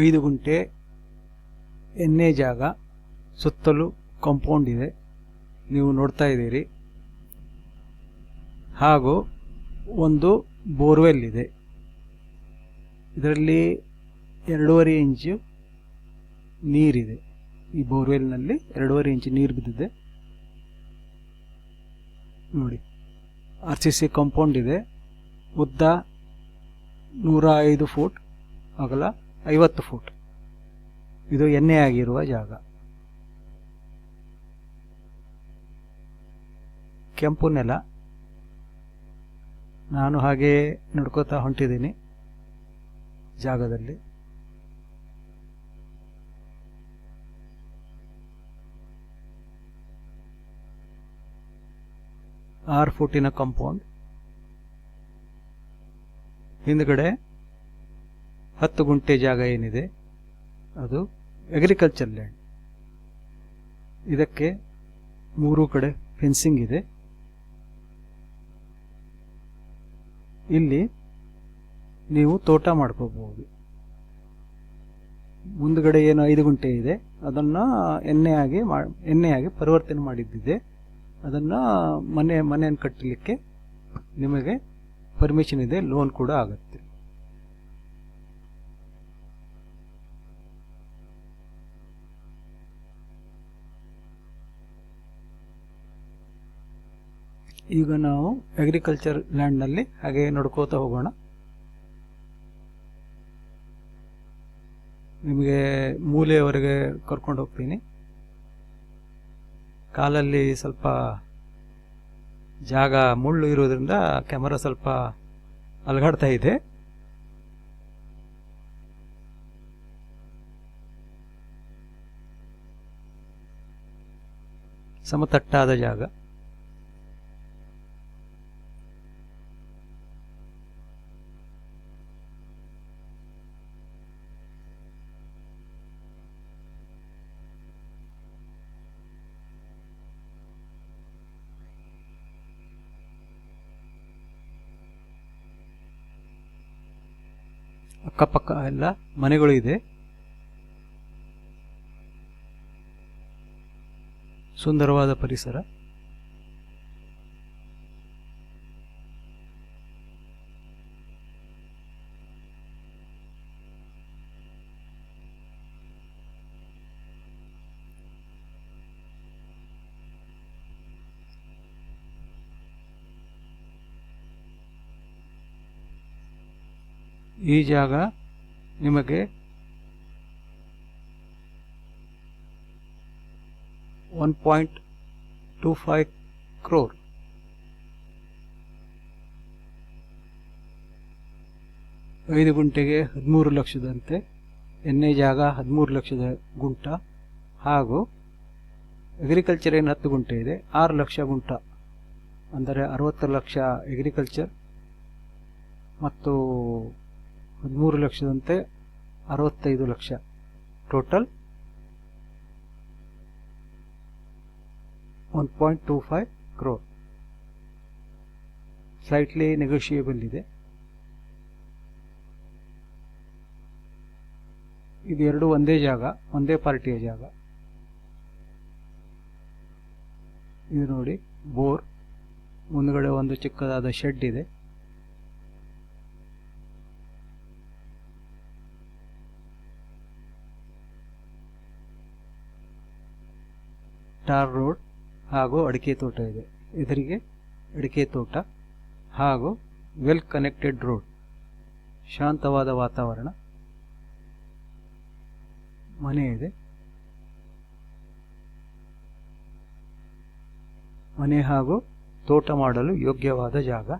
5 ಗುಂಟೆ ಎಣ್ಣೆ ಜಾಗ, ಸುತ್ತಲೂ ಕಾಂಪೌಂಡ್ ಇದೆ, ನೀವು ನೋಡ್ತಾ ಇದ್ದೀರಿ. ಹಾಗೂ ಒಂದು ಬೋರ್ವೆಲ್ ಇದೆ. ಇದರಲ್ಲಿ 2.5 ಇಂಚು ನೀರಿದೆ. ಈ ಬೋರ್ವೆಲ್ನಲ್ಲಿ 2.5 ಇಂಚು ನೀರು ಬಿದ್ದಿದೆ ನೋಡಿ. RCC ಕಾಂಪೌಂಡ್ ಇದೆ. ಉದ್ದ 105 ಫೂಟ್, ಅಗಲ 50 ಫೂಟ್. ಇದು ಎಣ್ಣೆ ಆಗಿರುವ ಜಾಗ. ಕೆಂಪು ನೆಲ. ನಾನು ಹಾಗೆ ನಡ್ಕೋತಾ ಹೊಂಟಿದ್ದೀನಿ ಜಾಗದಲ್ಲಿ. ಆರು ಫೂಟಿನ ಕಾಂಪೌಂಡ್. ಹಿಂದ್ಗಡೆ 10 ಗುಂಟೆ ಜಾಗ ಏನಿದೆ ಅದು ಅಗ್ರಿಕಲ್ಚರ್ ಲ್ಯಾಂಡ್. ಇದಕ್ಕೆ 3 ಕಡೆ ಫೆನ್ಸಿಂಗ್ ಇದೆ. ಇಲ್ಲಿ ನೀವು ತೋಟ ಮಾಡ್ಕೋಬಹುದು. ಮುಂದ್ಗಡೆ ಏನು 5 ಗುಂಟೆ ಇದೆ ಅದನ್ನು ಎಣ್ಣೆಯಾಗಿ ಪರಿವರ್ತನೆ ಮಾಡಿದ್ದಿದೆ. ಅದನ್ನು ಮನೆಯನ್ನು ಕಟ್ಟಲಿಕ್ಕೆ ನಿಮಗೆ ಪರ್ಮಿಷನ್ ಇದೆ, ಲೋನ್ ಕೂಡ ಆಗುತ್ತೆ. ಈಗ ನಾವು ಅಗ್ರಿಕಲ್ಚರ್ ಲ್ಯಾಂಡ್ನಲ್ಲಿ ಹಾಗೆ ನಡ್ಕೋತಾ ಹೋಗೋಣ. ನಿಮಗೆ ಮೂಲೆಯವರೆಗೆ ಕರ್ಕೊಂಡು ಹೋಗ್ತೀನಿ. ಕಾಲಲ್ಲಿ ಸ್ವಲ್ಪ ಜಾಗ ಮುಳ್ಳು ಇರೋದ್ರಿಂದ ಕ್ಯಾಮರಾ ಸ್ವಲ್ಪ ಅಲಗಾಡ್ತಾ ಇದೆ. ಸಮತಟ್ಟಾದ ಜಾಗ. ಅಕ್ಕಪಕ್ಕ ಎಲ್ಲ ಮನೆಗಳು ಇದೆ. ಸುಂದರವಾದ ಪರಿಸರ. ಈ ಜಾಗ ನಿಮಗೆ 1.25 crore. ಐದು ಗುಂಟೆಗೆ 13 ಲಕ್ಷದಂತೆ. ಎಣ್ಣೆ ಜಾಗ 13 ಲಕ್ಷದ ಗುಂಟ. ಹಾಗೂ ಅಗ್ರಿಕಲ್ಚರ್ ಏನು 10 ಗುಂಟೆ ಇದೆ, 6 ಲಕ್ಷ ಗುಂಟ, ಅಂದರೆ 60 ಲಕ್ಷ ಅಗ್ರಿಕಲ್ಚರ್ ಮತ್ತು 13 ಲಕ್ಷದಂತೆ 65 lakh. Total 1.25 crore. Slightly negotiable ಇದೆ. ಇದು ಎರಡು ಒಂದೇ ಜಾಗ, ಒಂದೇ ಪಾರ್ಟಿಯ ಜಾಗ. ಇದು ನೋಡಿ ಬೋರ್. ಮುಂದ್ಗಡೆ ಒಂದು ಚಿಕ್ಕದಾದ ಶೆಡ್ ಇದೆ. ಟಾರ್ ರೋಡ್ ಹಾಗೂ ಅಡಿಕೆ ತೋಟ ಇದೆ. ಎದುರಿಗೆ ಅಡಿಕೆ ತೋಟ ಹಾಗೂ ವೆಲ್ ಕನೆಕ್ಟೆಡ್ ರೋಡ್. ಶಾಂತವಾದ ವಾತಾವರಣ. ಮನೆ ಇದೆ. ಮನೆ ಹಾಗೂ ತೋಟ ಮಾಡಲು ಯೋಗ್ಯವಾದ ಜಾಗ.